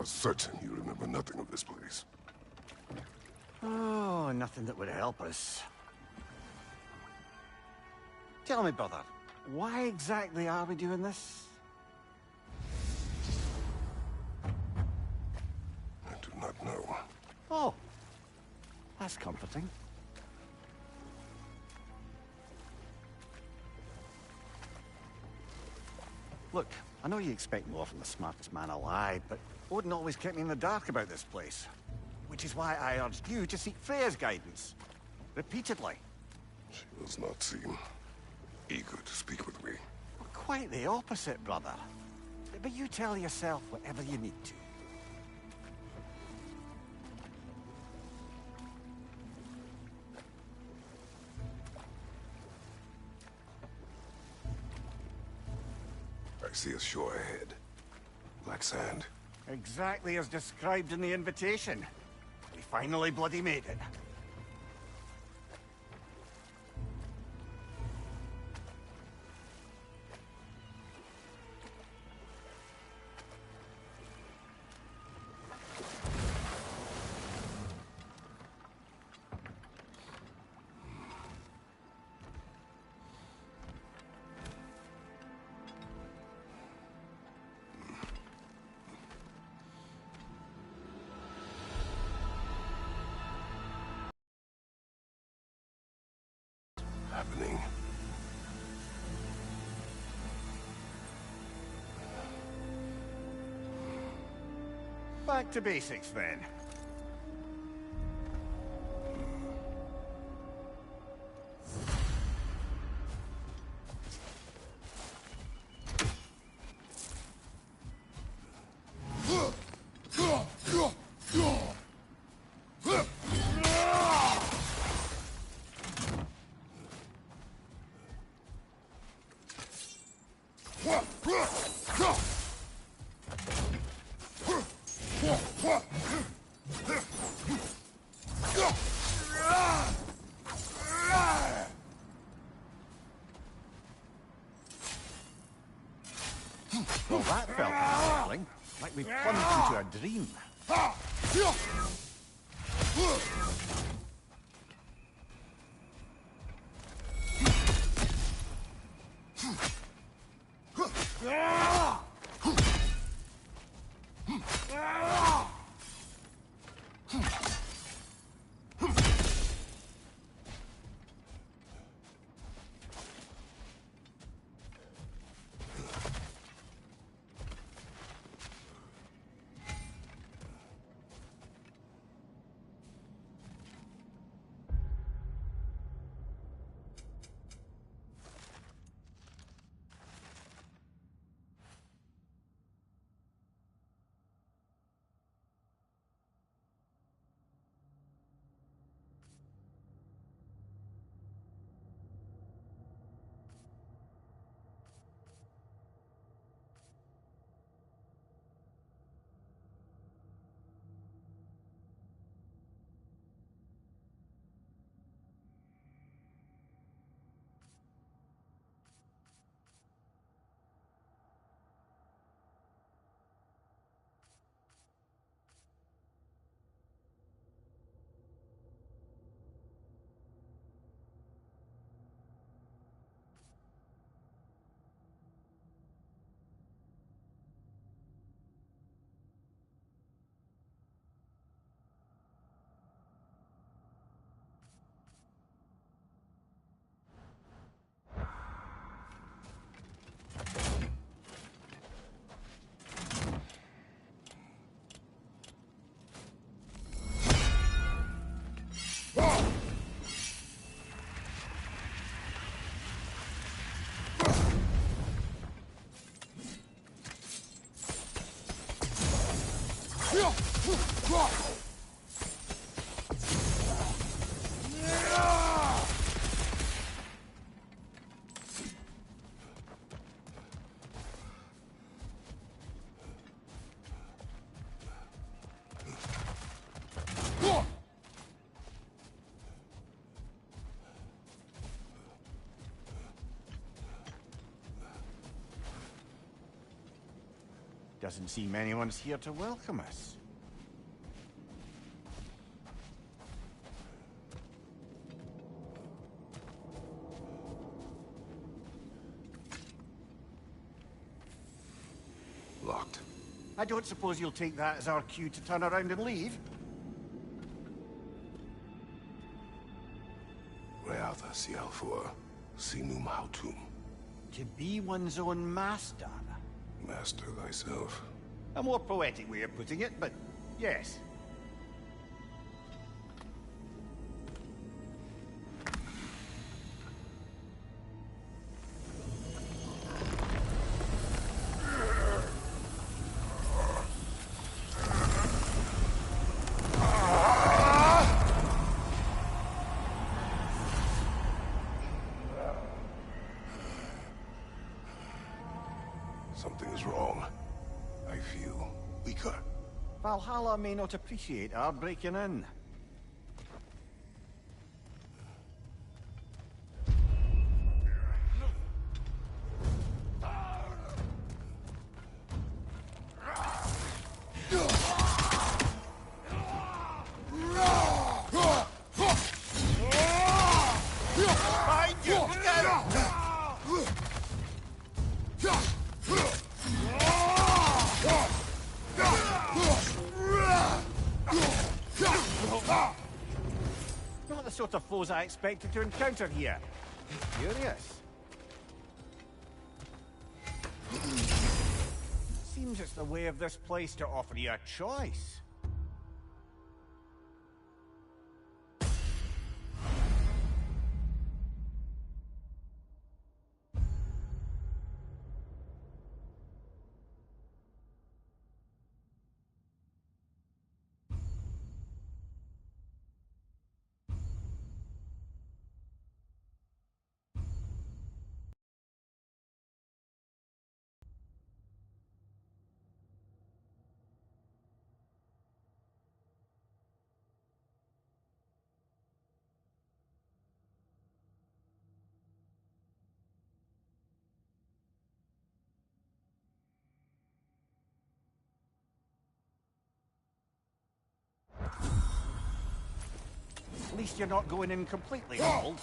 certain you remember nothing of this place. Oh, nothing that would help us. Tell me, brother, why exactly are we doing this? I do not know. Oh, that's comforting. Look, I know you expect more from the smartest man alive, but Odin always kept me in the dark about this place. Which is why I urged you to seek Freya's guidance. Repeatedly. She does not seem eager to speak with me. Well, quite the opposite, brother. But you tell yourself whatever you need to. I see a shore ahead. Black sand. Exactly as described in the invitation. We finally bloody made it. Happening. Back to basics then. Well, that felt unsettling. Like we plunged into a dream. Doesn't seem anyone's here to welcome us. Locked. I don't suppose you'll take that as our cue to turn around and leave? Realtha Sialfur, Sinum Hautum. To be one's own master. Master thyself. A more poetic way of putting it, but yes. Something is wrong. I feel weaker. Valhalla may not appreciate our breaking in. Behind you! Look out! Not the sort of foes I expected to encounter here. Curious. Seems it's the way of this place to offer you a choice. At least you're not going in completely cold.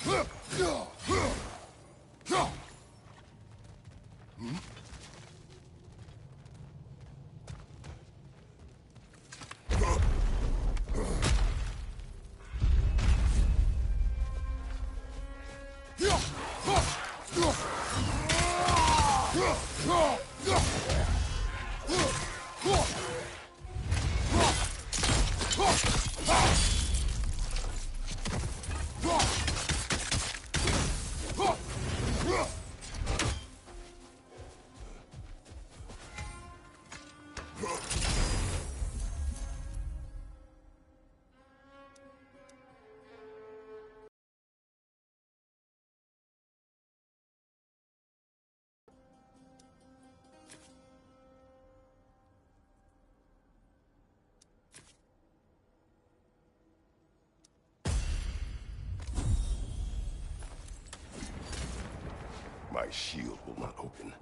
My shield will not open.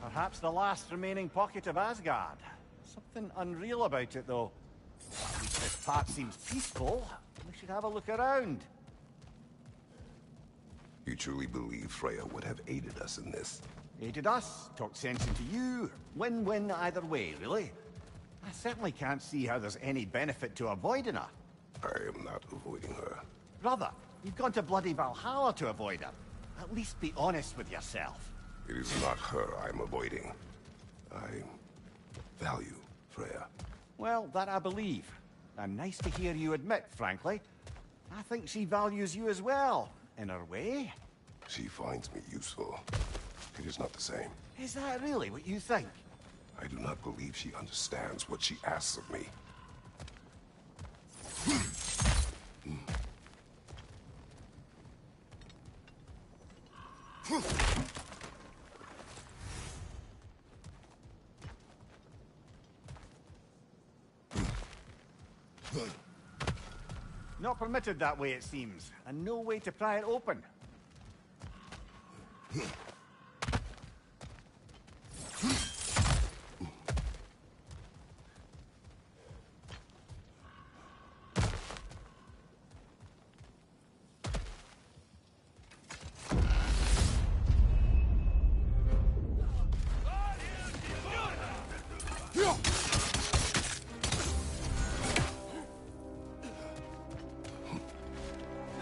Perhaps the last remaining pocket of Asgard. Something unreal about it, though. At least this part seems peaceful. We should have a look around. You truly believe Freya would have aided us in this? Aided us, talked sense into you. Win-win either way, really. I certainly can't see how there's any benefit to avoiding her. I am not avoiding her. Brother, you've gone to bloody Valhalla to avoid her. At least be honest with yourself. It is not her I'm avoiding. I value Freya. Well, that I believe. And nice to hear you admit, frankly. I think she values you as well, in her way. She finds me useful. It is not the same. Is that really what you think? I do not believe she understands what she asks of me. Not permitted that way, it seems, and no way to pry it open.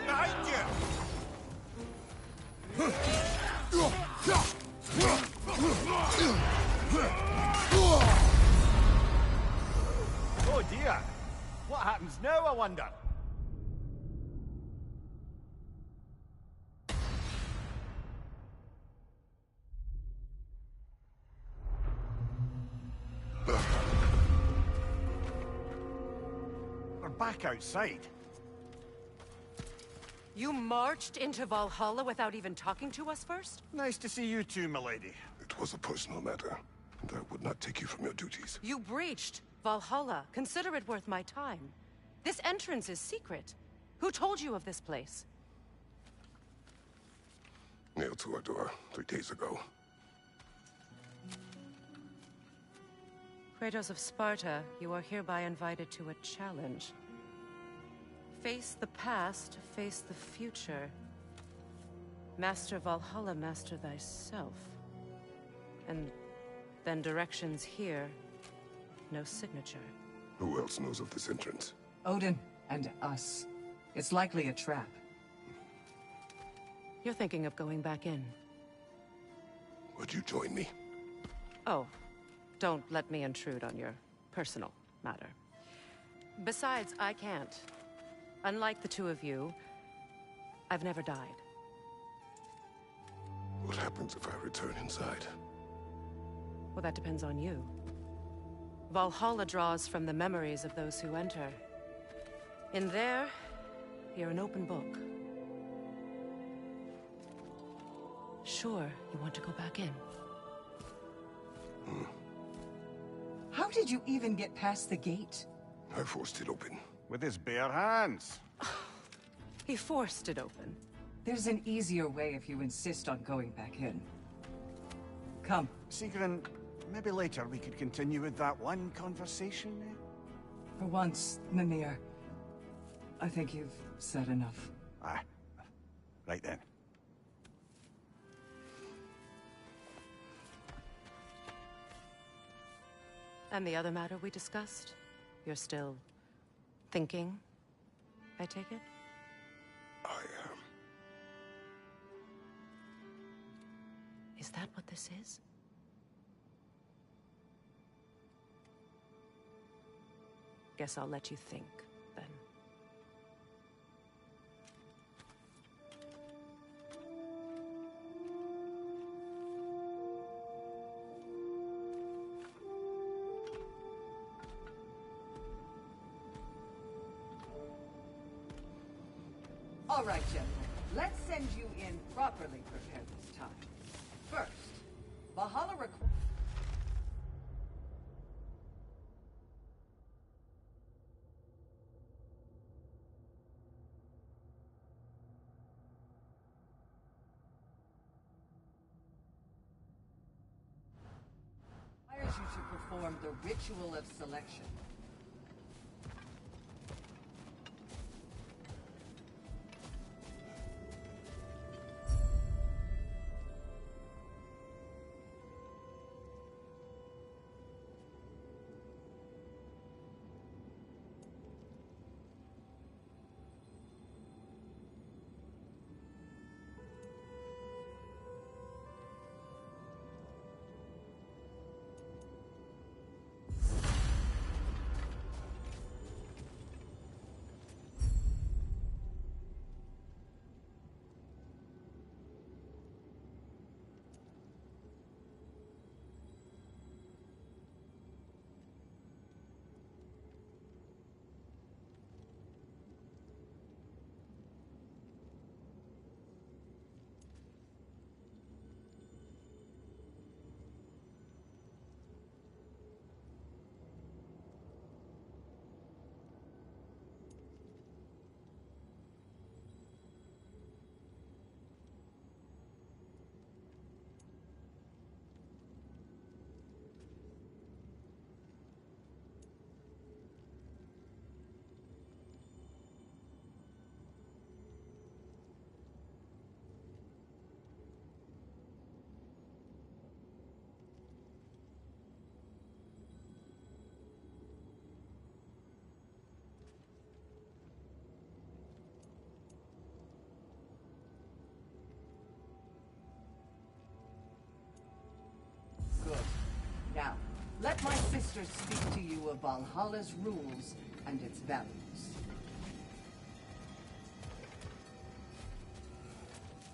Behind you! Oh dear! What happens now, I wonder? We're back outside. You marched into Valhalla without even talking to us first? Nice to see you too, milady. It was a personal matter, and I would not take you from your duties. You breached Valhalla. Consider it worth my time. This entrance is secret. Who told you of this place? Nailed to our door 3 days ago. Kratos of Sparta, you are hereby invited to a challenge. Face the past, face the future. Master Valhalla, master thyself. And then directions here, no signature. Who else knows of this entrance? Odin and us. It's likely a trap. You're thinking of going back in. Would you join me? Oh, don't let me intrude on your personal matter. Besides, I can't. Unlike the two of you, I've never died. What happens if I return inside? Well, that depends on you. Valhalla draws from the memories of those who enter. In there, you're an open book. Sure, you want to go back in. How did you even get past the gate? I forced it open. With his bare hands. He forced it open. There's an easier way if you insist on going back in. Come. Sigrun, maybe later we could continue with that one conversation, eh? For once, Mimir, I think you've said enough. Aye. Right then. And the other matter we discussed? You're still thinking, I take it? I am. Is that what this is? Guess I'll let you think, then. All right, gentlemen. Let's send you in properly prepared this time. First, Valhalla requires... you to perform the ritual of selection. Masters speak to you of Valhalla's rules and its values.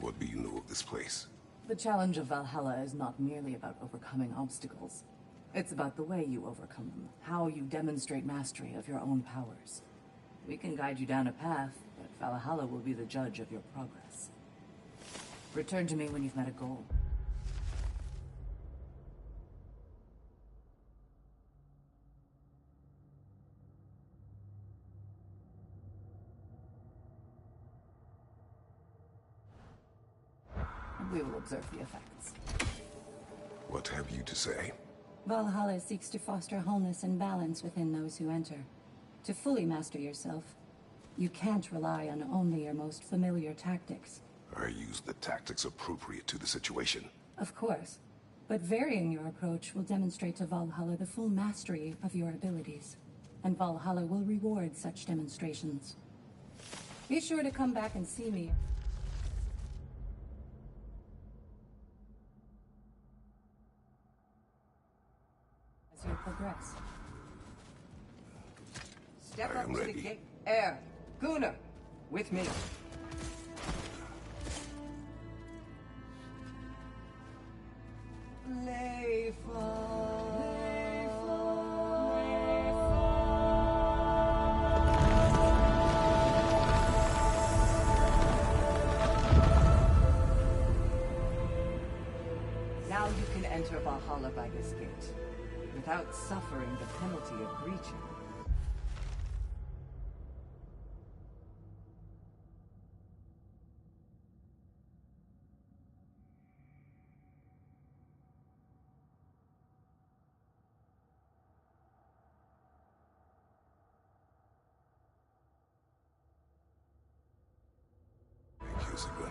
What do you know of this place? The challenge of Valhalla is not merely about overcoming obstacles. It's about the way you overcome them, how you demonstrate mastery of your own powers. We can guide you down a path, but Valhalla will be the judge of your progress. Return to me when you've met a goal. We will observe the effects. What have you to say? Valhalla seeks to foster wholeness and balance within those who enter. To fully master yourself, you can't rely on only your most familiar tactics. I use the tactics appropriate to the situation. Of course, but varying your approach will demonstrate to Valhalla the full mastery of your abilities, and Valhalla will reward such demonstrations. Be sure to come back and see me. As you progress. Step I up am to ready. the gate. Air, Gunnar, with me. Now you can enter Valhalla by this gate, without suffering the penalty of breaching. Thank you, Sigurd.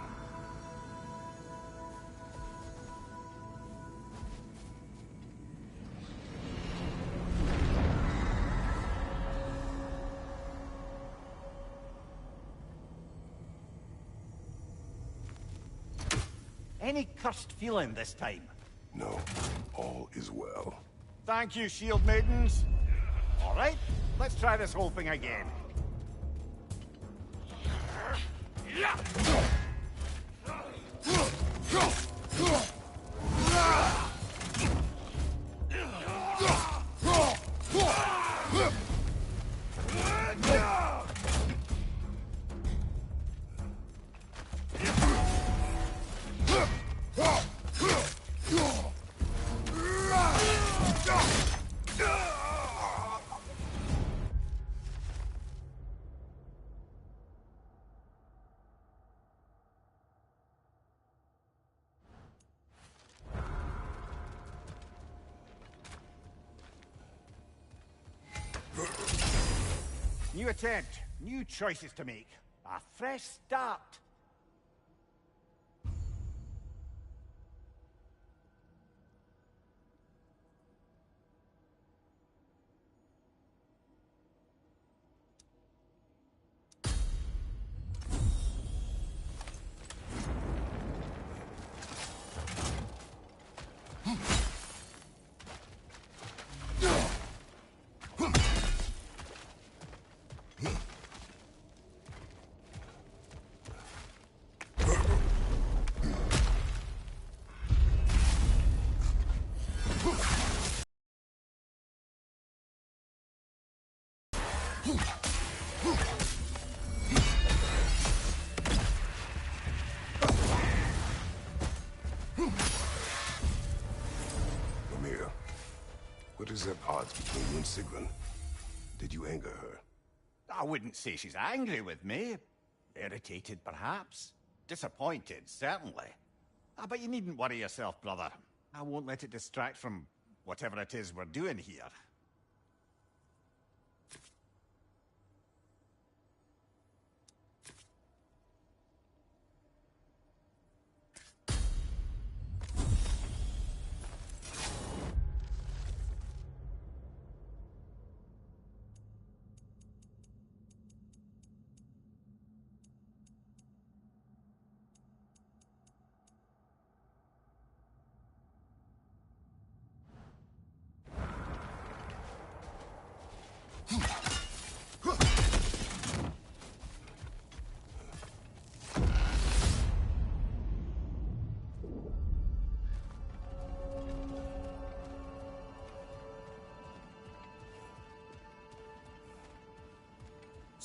Any cursed feeling this time? No, all is well. Thank you, shield maidens. All right, let's try this whole thing again. New attempt, new choices to make. A fresh start. Ymir, what is at odds between you and Sigrun? Did you anger her? I wouldn't say she's angry with me. Irritated, perhaps. Disappointed, certainly. But you needn't worry yourself, brother. I won't let it distract from whatever it is we're doing here.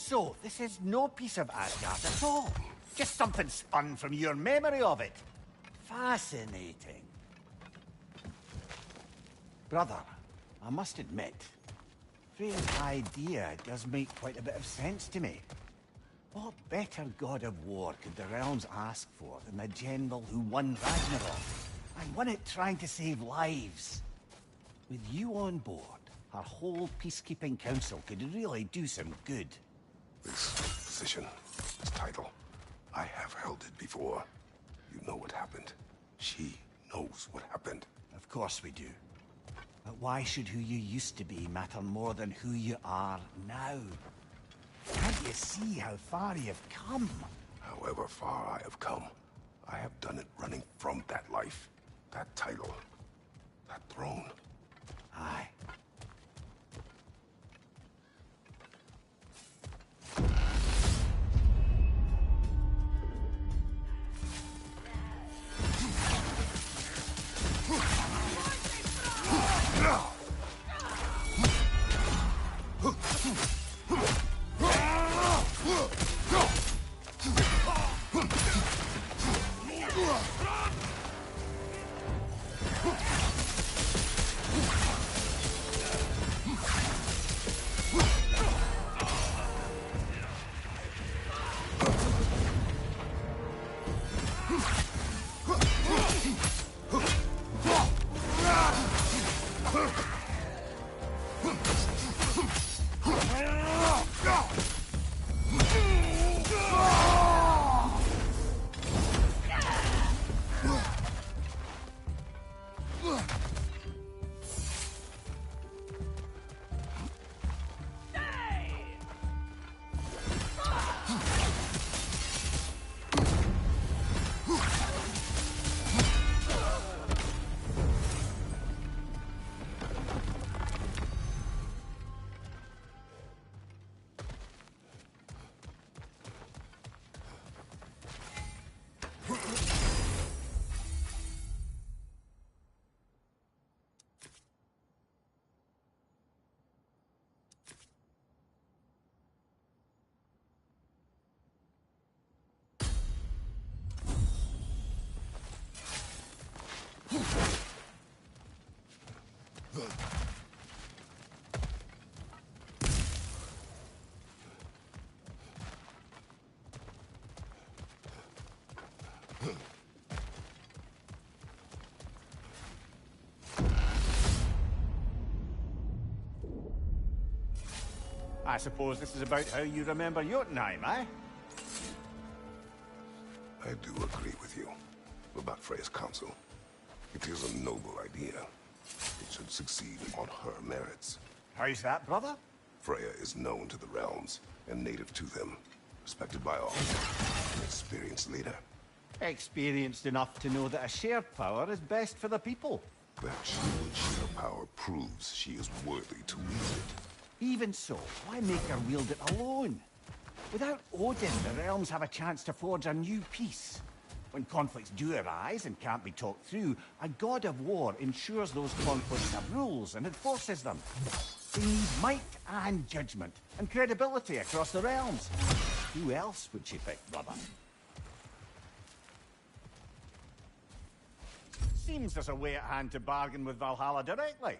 So, this is no piece of Asgard at all. Just something spun from your memory of it. Fascinating. Brother, I must admit, Freya's idea does make quite a bit of sense to me. What better god of war could the realms ask for than the general who won Ragnarok, and won it trying to save lives? With you on board, our whole peacekeeping council could really do some good. This position, this title, I have held it before. You know what happened. She knows what happened. Of course we do. But why should who you used to be matter more than who you are now? Can't you see how far you've come? However far I have come, I have done it running from that life, that title, that throne. Aye. I suppose this is about how you remember Jotunheim, eh? I do agree with you about Freya's council. It is a noble idea. It should succeed on her merits. How's that, brother? Freya is known to the realms and native to them, respected by all. An experienced leader. Experienced enough to know that a shared power is best for the people. That she would share power proves she is worthy to wield it. Even so, why make her wield it alone? Without Odin, the realms have a chance to forge a new peace. When conflicts do arise and can't be talked through, a god of war ensures those conflicts have rules and enforces them. They need might and judgment, and credibility across the realms. Who else would she pick, brother? Seems there's a way at hand to bargain with Valhalla directly.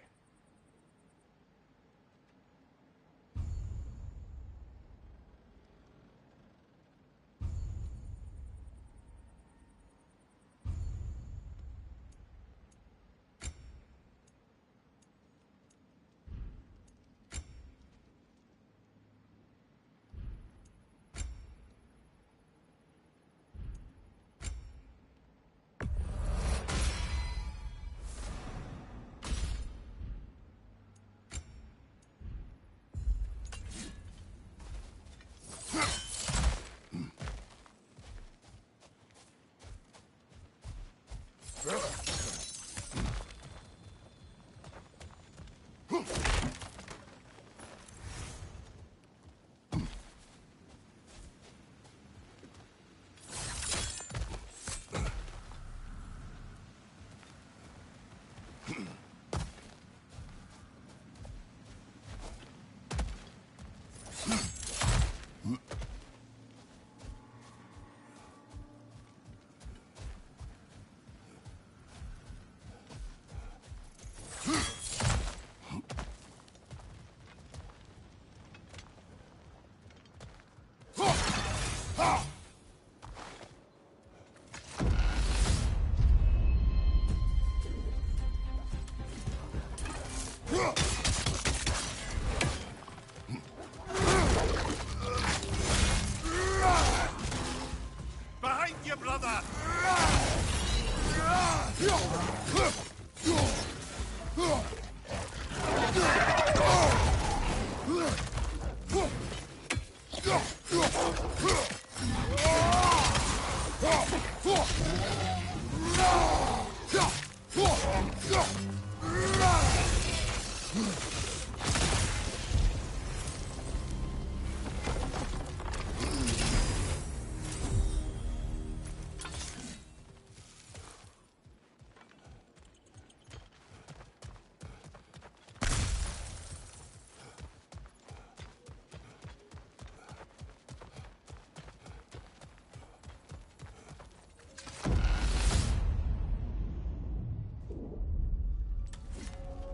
Behind you, brother!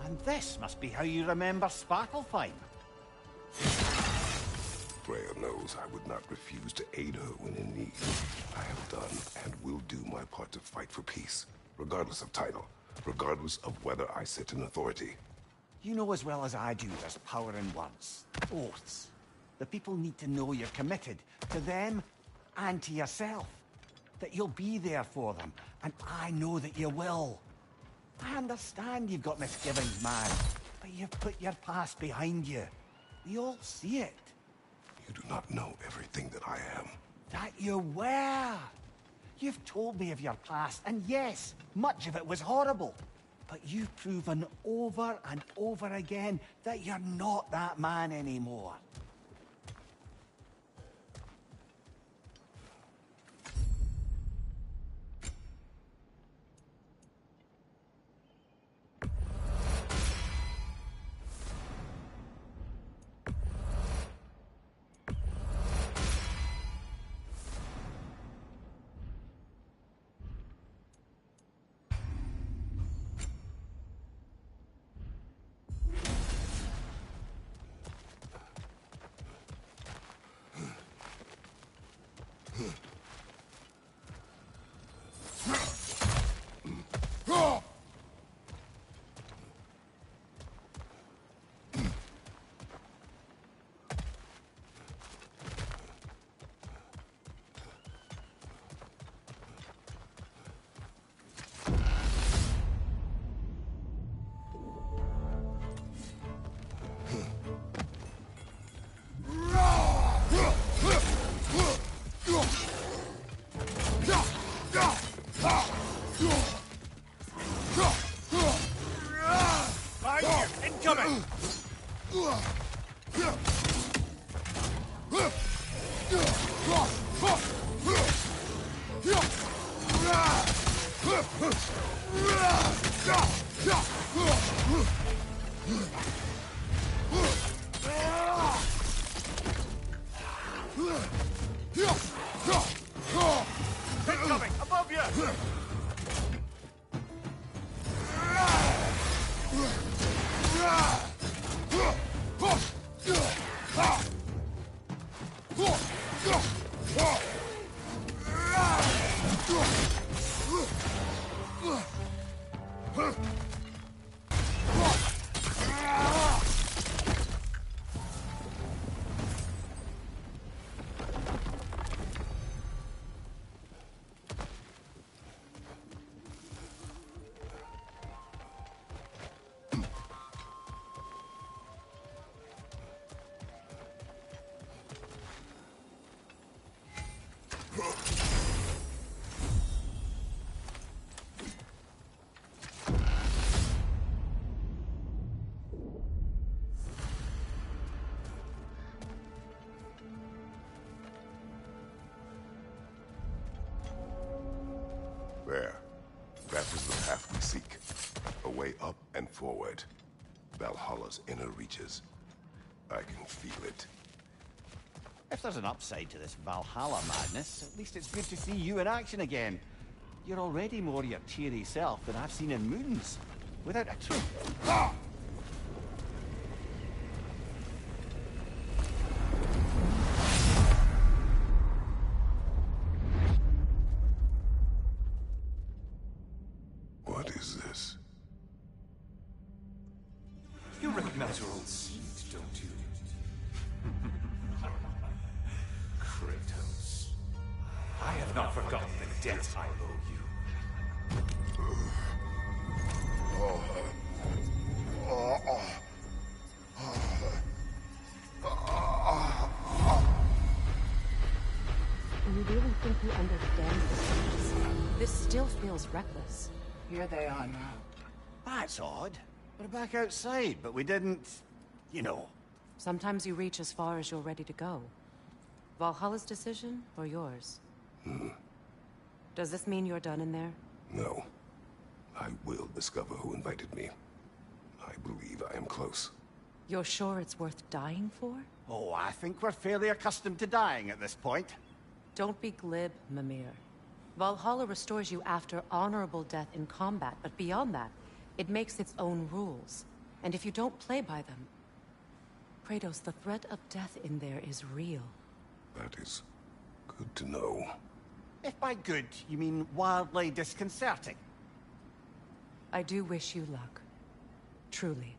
And this must be how you remember Sparklefine. Freya knows I would not refuse to aid her when in need. I have done and will do my part to fight for peace, regardless of title, regardless of whether I sit in authority. You know as well as I do there's power in words. Oaths. The people need to know you're committed to them and to yourself. That you'll be there for them, and I know that you will. I understand you've got misgivings, man, but you've put your past behind you. We all see it. You do not know everything that I am. That you were. You've told me of your past, and yes, much of it was horrible. But you've proven over and over again that you're not that man anymore. Incoming! Incoming! Above you! There. That is the path we seek. A way up and forward. Valhalla's inner reaches. I can feel it. If there's an upside to this Valhalla madness, at least it's good to see you in action again. You're already more your cheery self than I've seen in moons. Without a truth. Ha! have not forgotten the debt I owe you. Do you really think you understand this? This still feels reckless. Here they are now. That's odd. We're back outside, but we didn't... you know. Sometimes you reach as far as you're ready to go. Valhalla's decision, or yours? Does this mean you're done in there? No. I will discover who invited me. I believe I am close. You're sure it's worth dying for? Oh, I think we're fairly accustomed to dying at this point. Don't be glib, Mimir. Valhalla restores you after honorable death in combat, but beyond that, it makes its own rules. And if you don't play by them... Kratos, the threat of death in there is real. That is good to know. If by good, you mean wildly disconcerting. I do wish you luck. Truly.